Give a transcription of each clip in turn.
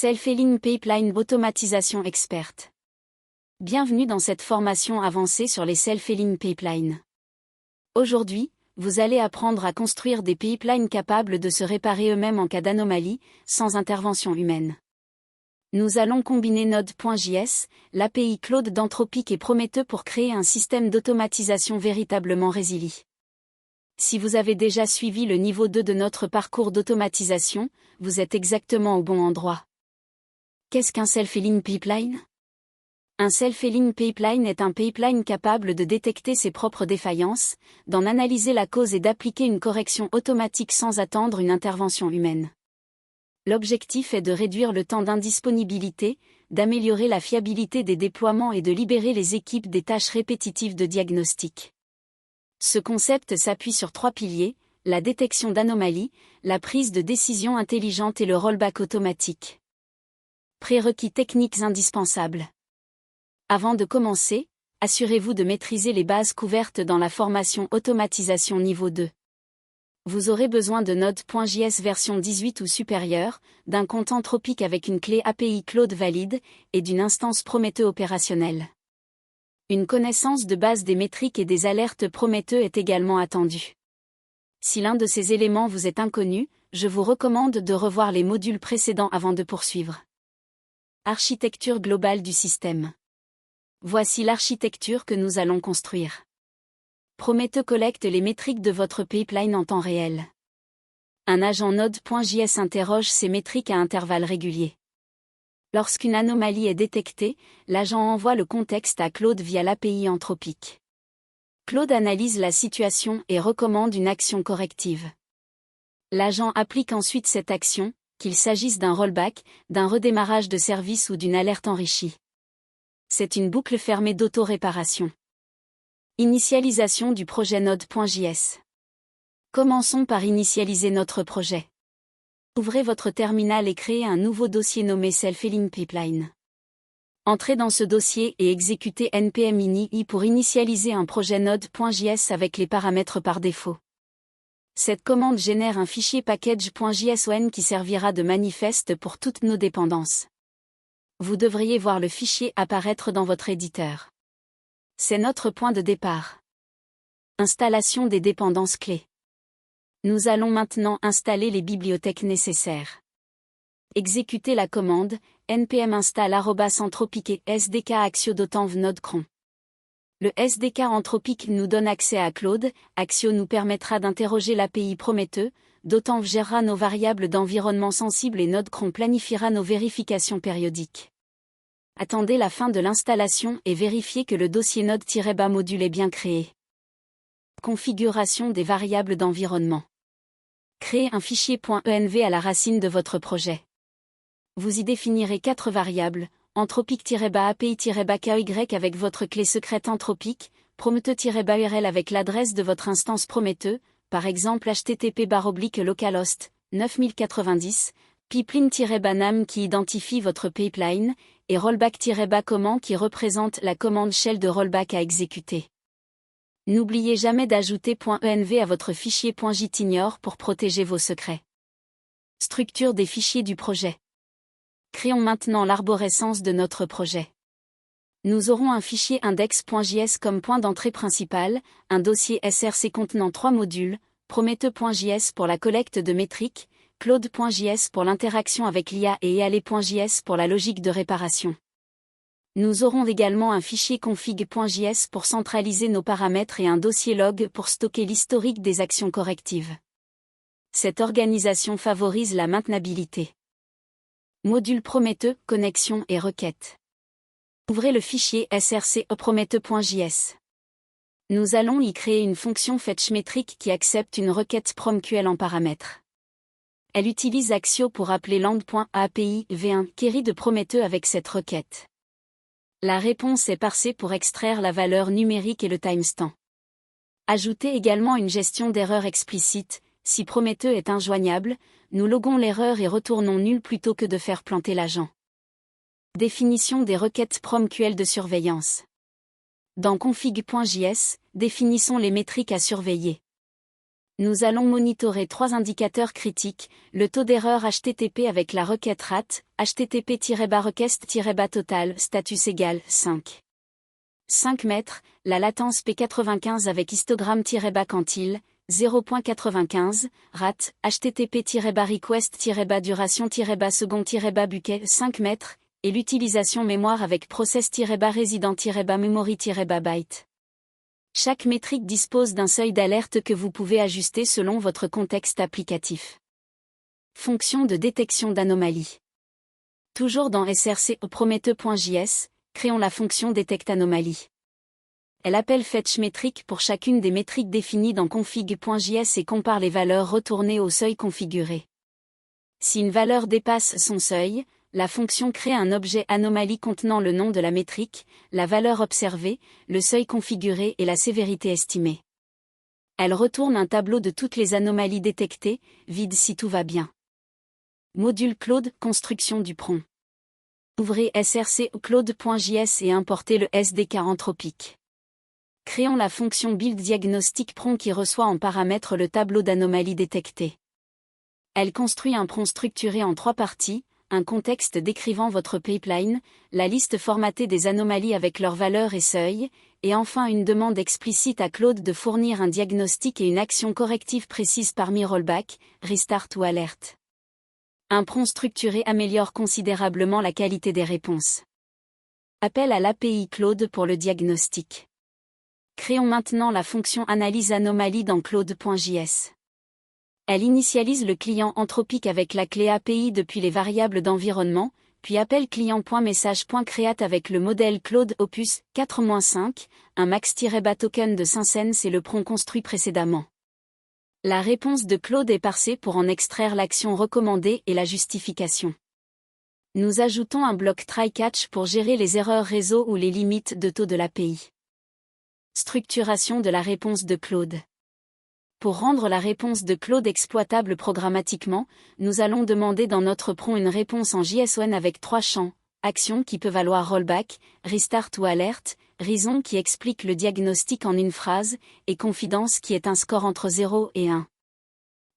Self-Healing Pipeline Automatisation Experte. Bienvenue dans cette formation avancée sur les Self-Healing Pipelines. Aujourd'hui, vous allez apprendre à construire des pipelines capables de se réparer eux-mêmes en cas d'anomalie, sans intervention humaine. Nous allons combiner Node.js, l'API Claude d'Anthropic et Prometheus pour créer un système d'automatisation véritablement résilient. Si vous avez déjà suivi le niveau 2 de notre parcours d'automatisation, vous êtes exactement au bon endroit. Qu'est-ce qu'un self-healing pipeline? Un self-healing pipeline est un pipeline capable de détecter ses propres défaillances, d'en analyser la cause et d'appliquer une correction automatique sans attendre une intervention humaine. L'objectif est de réduire le temps d'indisponibilité, d'améliorer la fiabilité des déploiements et de libérer les équipes des tâches répétitives de diagnostic. Ce concept s'appuie sur 3 piliers, la détection d'anomalies, la prise de décision intelligente et le rollback automatique. Prérequis techniques indispensables. Avant de commencer, assurez-vous de maîtriser les bases couvertes dans la formation Automatisation niveau 2. Vous aurez besoin de Node.js version 18 ou supérieure, d'un compte Anthropic avec une clé API Claude valide, et d'une instance Prometheus opérationnelle. Une connaissance de base des métriques et des alertes Prometheus est également attendue. Si l'un de ces éléments vous est inconnu, je vous recommande de revoir les modules précédents avant de poursuivre. Architecture globale du système. Voici l'architecture que nous allons construire. Prometheus collecte les métriques de votre pipeline en temps réel. Un agent Node.js interroge ces métriques à intervalles réguliers. Lorsqu'une anomalie est détectée, l'agent envoie le contexte à Claude via l'API Anthropic. Claude analyse la situation et recommande une action corrective. L'agent applique ensuite cette action, qu'il s'agisse d'un rollback, d'un redémarrage de service ou d'une alerte enrichie. C'est une boucle fermée d'auto-réparation. Initialisation du projet Node.js. Commençons par initialiser notre projet. Ouvrez votre terminal et créez un nouveau dossier nommé Self-Healing Pipeline. Entrez dans ce dossier et exécutez npm ini pour initialiser un projet Node.js avec les paramètres par défaut. Cette commande génère un fichier package.json qui servira de manifeste pour toutes nos dépendances. Vous devriez voir le fichier apparaître dans votre éditeur. C'est notre point de départ. Installation des dépendances clés. Nous allons maintenant installer les bibliothèques nécessaires. Exécutez la commande npm install @anthropic sdk axio d'Autanv node cron. Le SDK Anthropic nous donne accès à Claude, Axio nous permettra d'interroger l'API Prometheus, Autanv gérera nos variables d'environnement sensibles et Node cron planifiera nos vérifications périodiques. Attendez la fin de l'installation et vérifiez que le dossier Node-bas module est bien créé. Configuration des variables d'environnement. Créez un fichier .env à la racine de votre projet. Vous y définirez 4 variables, Anthropic-bas API-ky avec votre clé secrète Anthropic, Prometheus-url avec l'adresse de votre instance Prometheus, par exemple http://localhost 9090, pipeline-nam qui identifie votre pipeline, et rollback-bas comment qui représente la commande shell de rollback à exécuter. N'oubliez jamais d'ajouter .env à votre fichier .jtignore pour protéger vos secrets. Structure des fichiers du projet. Créons maintenant l'arborescence de notre projet. Nous aurons un fichier index.js comme point d'entrée principal, un dossier src contenant 3 modules, Prometheus.js pour la collecte de métriques, Claude.js pour l'interaction avec l'IA et eale.js pour la logique de réparation. Nous aurons également un fichier config.js pour centraliser nos paramètres et un dossier log pour stocker l'historique des actions correctives. Cette organisation favorise la maintenabilité. Module Prometheus, connexion et requête. Ouvrez le fichier src prometheus.js. Nous allons y créer une fonction fetchMetric qui accepte une requête PromQL en paramètres. Elle utilise Axio pour appeler land.api v1 query de Prometheus avec cette requête. La réponse est parsée pour extraire la valeur numérique et le timestamp. Ajoutez également une gestion d'erreur explicite. Si Prometheus est injoignable, nous loguons l'erreur et retournons nul plutôt que de faire planter l'agent. Définition des requêtes PromQL de surveillance. Dans config.js, définissons les métriques à surveiller. Nous allons monitorer 3 indicateurs critiques, le taux d'erreur HTTP avec la requête RAT, HTTP-request-total, status égal 5. 5 mètres, la latence P95 avec histogramme-quantil, 0.95, RAT, HTTP-request-duration-second-buquet 5 mètres, et l'utilisation mémoire avec process-resident-memory-byte. Chaque métrique dispose d'un seuil d'alerte que vous pouvez ajuster selon votre contexte applicatif. Fonction de détection d'anomalies. Toujours dans SRC Prometheus.js, créons la fonction Detect Anomaly. Elle appelle fetch métrique pour chacune des métriques définies dans config.js et compare les valeurs retournées au seuil configuré. Si une valeur dépasse son seuil, la fonction crée un objet anomalie contenant le nom de la métrique, la valeur observée, le seuil configuré et la sévérité estimée. Elle retourne un tableau de toutes les anomalies détectées, vide si tout va bien. Module Claude, construction du prompt. Ouvrez src claude.js et importez le SDK Anthropic. Créons la fonction build diagnostic prompt qui reçoit en paramètre le tableau d'anomalies détectées. Elle construit un prompt structuré en 3 parties, un contexte décrivant votre pipeline, la liste formatée des anomalies avec leurs valeurs et seuils, et enfin une demande explicite à Claude de fournir un diagnostic et une action corrective précise parmi rollback, restart ou alerte. Un prompt structuré améliore considérablement la qualité des réponses. Appel à l'API Claude pour le diagnostic. Créons maintenant la fonction analyse anomalie dans Claude.js. Elle initialise le client Anthropic avec la clé API depuis les variables d'environnement, puis appelle client.message.create avec le modèle Claude Opus 4-5, un max-token de 5 cents et le prompt construit précédemment. La réponse de Claude est parsée pour en extraire l'action recommandée et la justification. Nous ajoutons un bloc try-catch pour gérer les erreurs réseau ou les limites de taux de l'API. Structuration de la réponse de Claude. Pour rendre la réponse de Claude exploitable programmatiquement, nous allons demander dans notre prompt une réponse en JSON avec 3 champs, action qui peut valoir rollback, restart ou alerte, reason qui explique le diagnostic en une phrase, et confidence qui est un score entre 0 et 1.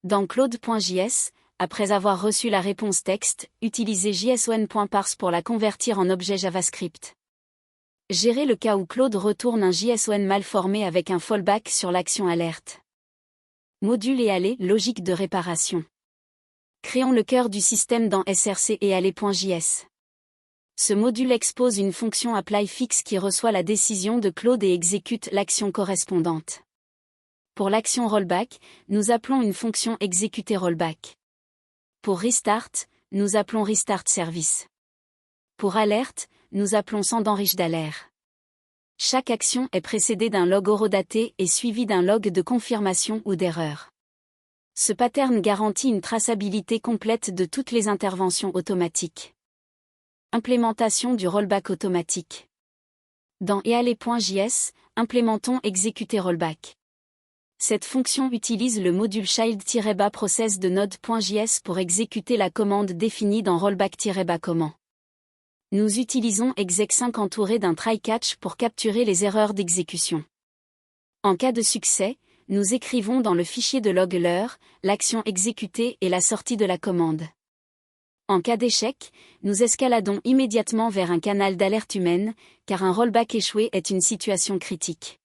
Dans Claude.js, après avoir reçu la réponse texte, utilisez json.parse pour la convertir en objet JavaScript. Gérez le cas où Claude retourne un JSON mal formé avec un fallback sur l'action alerte. Module et allée, logique de réparation. Créons le cœur du système dans src et allée.js. Ce module expose une fonction applyFix qui reçoit la décision de Claude et exécute l'action correspondante. Pour l'action rollback, nous appelons une fonction exécuter rollback. Pour restart, nous appelons restart service. Pour alerte, nous appelons send-enrich d'alerte. Chaque action est précédée d'un log horodaté et suivie d'un log de confirmation ou d'erreur. Ce pattern garantit une traçabilité complète de toutes les interventions automatiques. Implémentation du rollback automatique. Dans eale.js, implémentons exécuter rollback. Cette fonction utilise le module child-process de node.js pour exécuter la commande définie dans rollback-comment. Nous utilisons exec5 entouré d'un try-catch pour capturer les erreurs d'exécution. En cas de succès, nous écrivons dans le fichier de log l'heure, l'action exécutée et la sortie de la commande. En cas d'échec, nous escaladons immédiatement vers un canal d'alerte humaine, car un rollback échoué est une situation critique.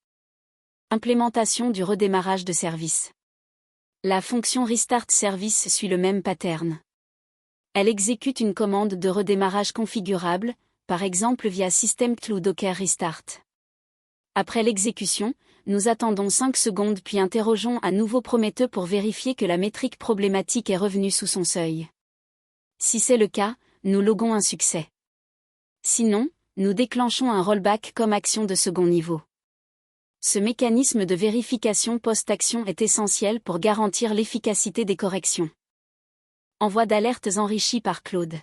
Implémentation du redémarrage de service. La fonction restart service suit le même pattern. Elle exécute une commande de redémarrage configurable, par exemple via system-cl ou docker restart. Après l'exécution, nous attendons 5 secondes puis interrogeons à nouveau Prometheus pour vérifier que la métrique problématique est revenue sous son seuil. Si c'est le cas, nous loguons un succès. Sinon, nous déclenchons un rollback comme action de second niveau. Ce mécanisme de vérification post-action est essentiel pour garantir l'efficacité des corrections. Envoi d'alertes enrichies par Claude.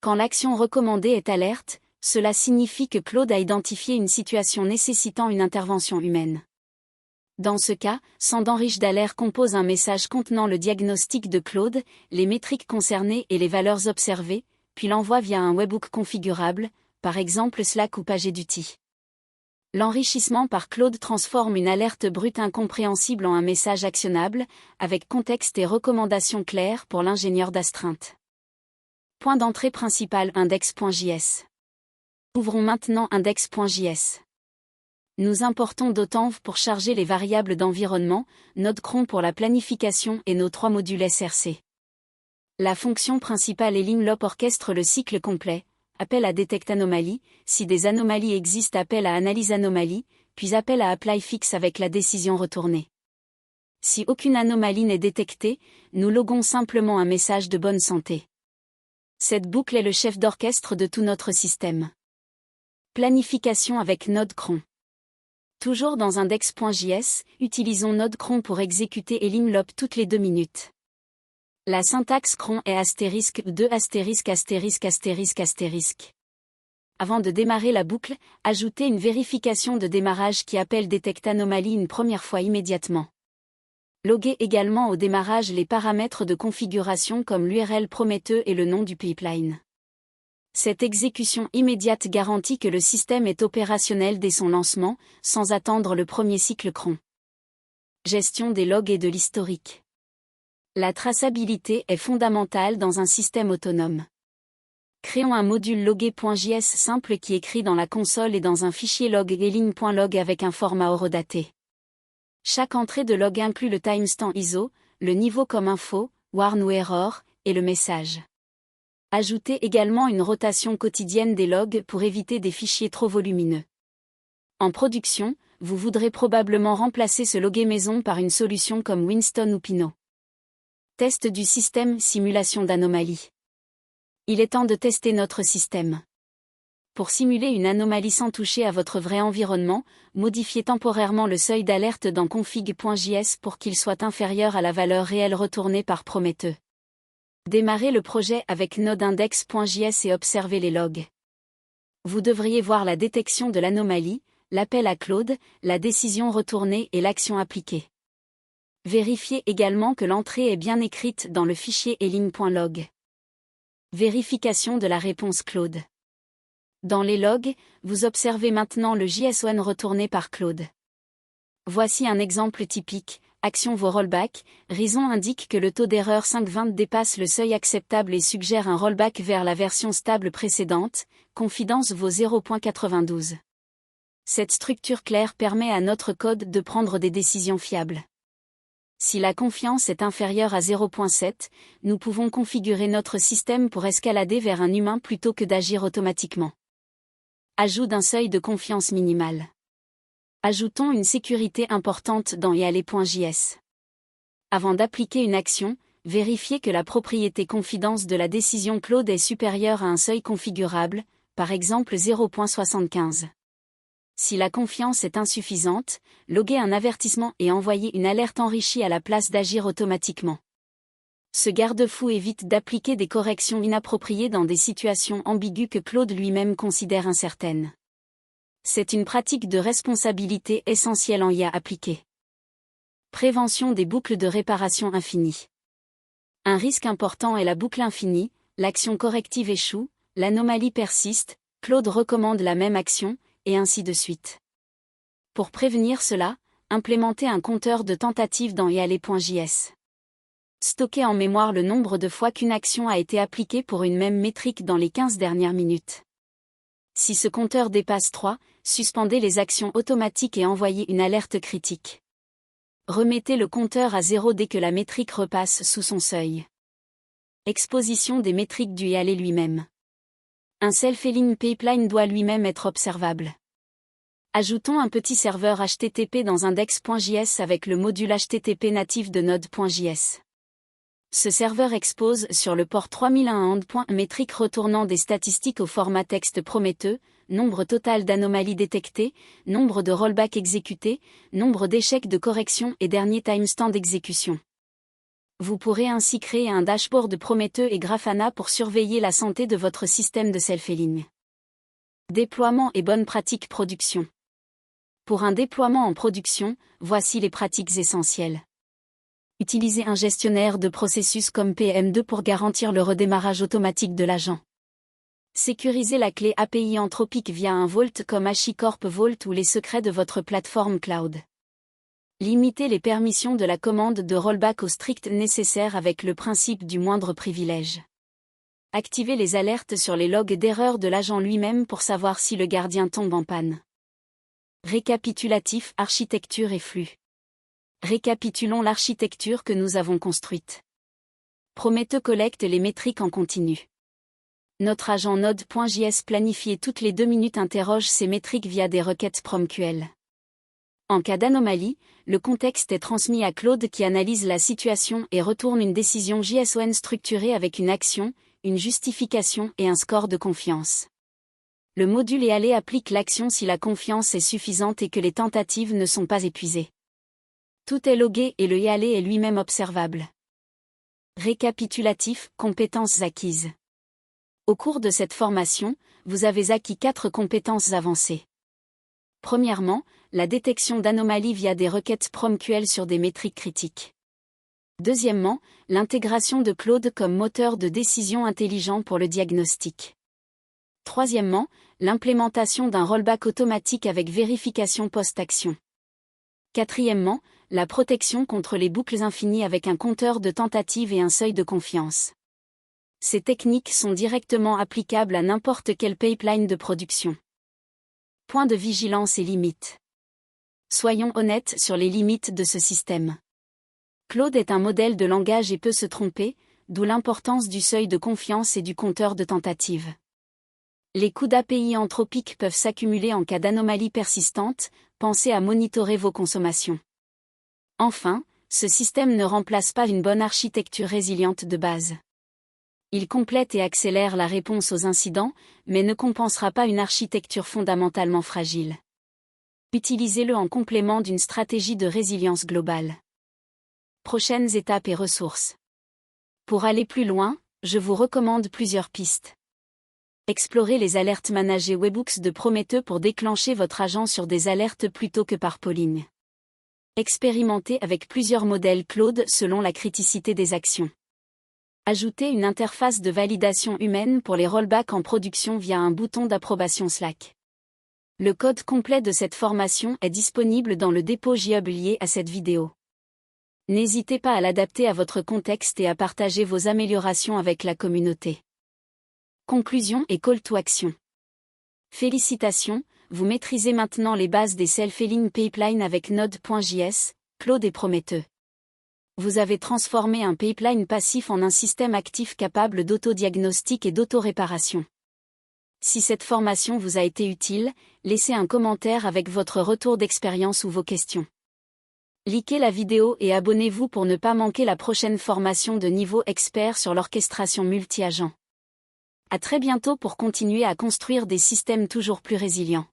Quand l'action recommandée est alerte, cela signifie que Claude a identifié une situation nécessitant une intervention humaine. Dans ce cas, send-enrich d'alerte compose un message contenant le diagnostic de Claude, les métriques concernées et les valeurs observées, puis l'envoie via un webhook configurable, par exemple Slack ou PagerDuty. L'enrichissement par Claude transforme une alerte brute incompréhensible en un message actionnable, avec contexte et recommandations claires pour l'ingénieur d'astreinte. Point d'entrée principal index.js. Ouvrons maintenant index.js. Nous importons Dotenv pour charger les variables d'environnement, Node-Cron pour la planification et nos 3 modules SRC. La fonction principale est limlop orchestre le cycle complet, appel à detect anomalie, si des anomalies existent appel à analyse anomalie, puis appel à apply fix avec la décision retournée. Si aucune anomalie n'est détectée, nous loguons simplement un message de bonne santé. Cette boucle est le chef d'orchestre de tout notre système. Planification avec Node-Cron. Toujours dans index.js, utilisons Node-Cron pour exécuter limlop toutes les 2 minutes. La syntaxe cron est *2******. Avant de démarrer la boucle, ajoutez une vérification de démarrage qui appelle detect anomalie une première fois immédiatement. Loguez également au démarrage les paramètres de configuration comme l'URL Prometeux et le nom du pipeline. Cette exécution immédiate garantit que le système est opérationnel dès son lancement, sans attendre le premier cycle cron. Gestion des logs et de l'historique. La traçabilité est fondamentale dans un système autonome. Créons un module logué.js simple qui écrit dans la console et dans un fichier log eline.log avec un format horodaté. Chaque entrée de log inclut le timestamp ISO, le niveau comme info, warn ou error, et le message. Ajoutez également une rotation quotidienne des logs pour éviter des fichiers trop volumineux. En production, vous voudrez probablement remplacer ce logué maison par une solution comme Winston ou Pinot. Test du système, simulation d'anomalie. Il est temps de tester notre système. Pour simuler une anomalie sans toucher à votre vrai environnement, modifiez temporairement le seuil d'alerte dans config.js pour qu'il soit inférieur à la valeur réelle retournée par Prometeux. Démarrez le projet avec node-index.js et observez les logs. Vous devriez voir la détection de l'anomalie, l'appel à Claude, la décision retournée et l'action appliquée. Vérifiez également que l'entrée est bien écrite dans le fichier eline.log. Vérification de la réponse Claude. Dans les logs, vous observez maintenant le JS1 retourné par Claude. Voici un exemple typique. Action vos rollbacks. Reason indique que le taux d'erreur 520 dépasse le seuil acceptable et suggère un rollback vers la version stable précédente. Confidence vaut 0.92. Cette structure claire permet à notre code de prendre des décisions fiables. Si la confiance est inférieure à 0.7, nous pouvons configurer notre système pour escalader vers un humain plutôt que d'agir automatiquement. Ajout d'un seuil de confiance minimal. Ajoutons une sécurité importante dans eale.js. Avant d'appliquer une action, vérifiez que la propriété confidence de la décision Claude est supérieure à un seuil configurable, par exemple 0.75. Si la confiance est insuffisante, loguez un avertissement et envoyez une alerte enrichie à la place d'agir automatiquement. Ce garde-fou évite d'appliquer des corrections inappropriées dans des situations ambiguës que Claude lui-même considère incertaines. C'est une pratique de responsabilité essentielle en IA appliquée. Prévention des boucles de réparation infinie. Un risque important est la boucle infinie, l'action corrective échoue, l'anomalie persiste, Claude recommande la même action, et ainsi de suite. Pour prévenir cela, implémentez un compteur de tentatives dans eale.js. Stockez en mémoire le nombre de fois qu'une action a été appliquée pour une même métrique dans les 15 dernières minutes. Si ce compteur dépasse 3, suspendez les actions automatiques et envoyez une alerte critique. Remettez le compteur à 0 dès que la métrique repasse sous son seuil. Exposition des métriques du eale lui-même. Un self-healing pipeline doit lui-même être observable. Ajoutons un petit serveur HTTP dans index.js avec le module HTTP natif de node.js. Ce serveur expose sur le port 3001 métrique retournant des statistiques au format texte Prometeux, nombre total d'anomalies détectées, nombre de rollbacks exécutés, nombre d'échecs de correction et dernier timestamp d'exécution. Vous pourrez ainsi créer un dashboard Prometeux et Grafana pour surveiller la santé de votre système de self-healing. Déploiement et bonnes pratiques production. Pour un déploiement en production, voici les pratiques essentielles. Utilisez un gestionnaire de processus comme PM2 pour garantir le redémarrage automatique de l'agent. Sécurisez la clé API Anthropic via un Vault comme HashiCorp Vault ou les secrets de votre plateforme cloud. Limitez les permissions de la commande de rollback au strict nécessaire avec le principe du moindre privilège. Activez les alertes sur les logs d'erreur de l'agent lui-même pour savoir si le gardien tombe en panne. Récapitulatif, architecture et flux. Récapitulons l'architecture que nous avons construite. Prometheus collecte les métriques en continu. Notre agent Node.js planifié toutes les 2 minutes interroge ces métriques via des requêtes PromQL. En cas d'anomalie, le contexte est transmis à Claude qui analyse la situation et retourne une décision JSON structurée avec une action, une justification et un score de confiance. Le module EALE applique l'action si la confiance est suffisante et que les tentatives ne sont pas épuisées. Tout est logué et le EALE est lui-même observable. Récapitulatif, compétences acquises. Au cours de cette formation, vous avez acquis 4 compétences avancées. Premièrement, la détection d'anomalies via des requêtes PromQL sur des métriques critiques. Deuxièmement, l'intégration de Claude comme moteur de décision intelligent pour le diagnostic. Troisièmement, l'implémentation d'un rollback automatique avec vérification post-action. Quatrièmement, la protection contre les boucles infinies avec un compteur de tentatives et un seuil de confiance. Ces techniques sont directement applicables à n'importe quel pipeline de production. Point de vigilance et limites. Soyons honnêtes sur les limites de ce système. Claude est un modèle de langage et peut se tromper, d'où l'importance du seuil de confiance et du compteur de tentatives. Les coûts d'API anthropiques peuvent s'accumuler en cas d'anomalie persistante, pensez à monitorer vos consommations. Enfin, ce système ne remplace pas une bonne architecture résiliente de base. Il complète et accélère la réponse aux incidents, mais ne compensera pas une architecture fondamentalement fragile. Utilisez-le en complément d'une stratégie de résilience globale. Prochaines étapes et ressources. Pour aller plus loin, je vous recommande plusieurs pistes. Explorez les alertes managées Webhooks de Prometheus pour déclencher votre agent sur des alertes plutôt que par polling. Expérimentez avec plusieurs modèles Claude selon la criticité des actions. Ajoutez une interface de validation humaine pour les rollbacks en production via un bouton d'approbation Slack. Le code complet de cette formation est disponible dans le dépôt GitHub lié à cette vidéo. N'hésitez pas à l'adapter à votre contexte et à partager vos améliorations avec la communauté. Conclusion et call to action. Félicitations, vous maîtrisez maintenant les bases des self-healing pipelines avec Node.js, Claude et Prometheus. Vous avez transformé un pipeline passif en un système actif capable d'autodiagnostic et d'auto-réparation. Si cette formation vous a été utile, laissez un commentaire avec votre retour d'expérience ou vos questions. Likez la vidéo et abonnez-vous pour ne pas manquer la prochaine formation de niveau expert sur l'orchestration multi-agent. À très bientôt pour continuer à construire des systèmes toujours plus résilients.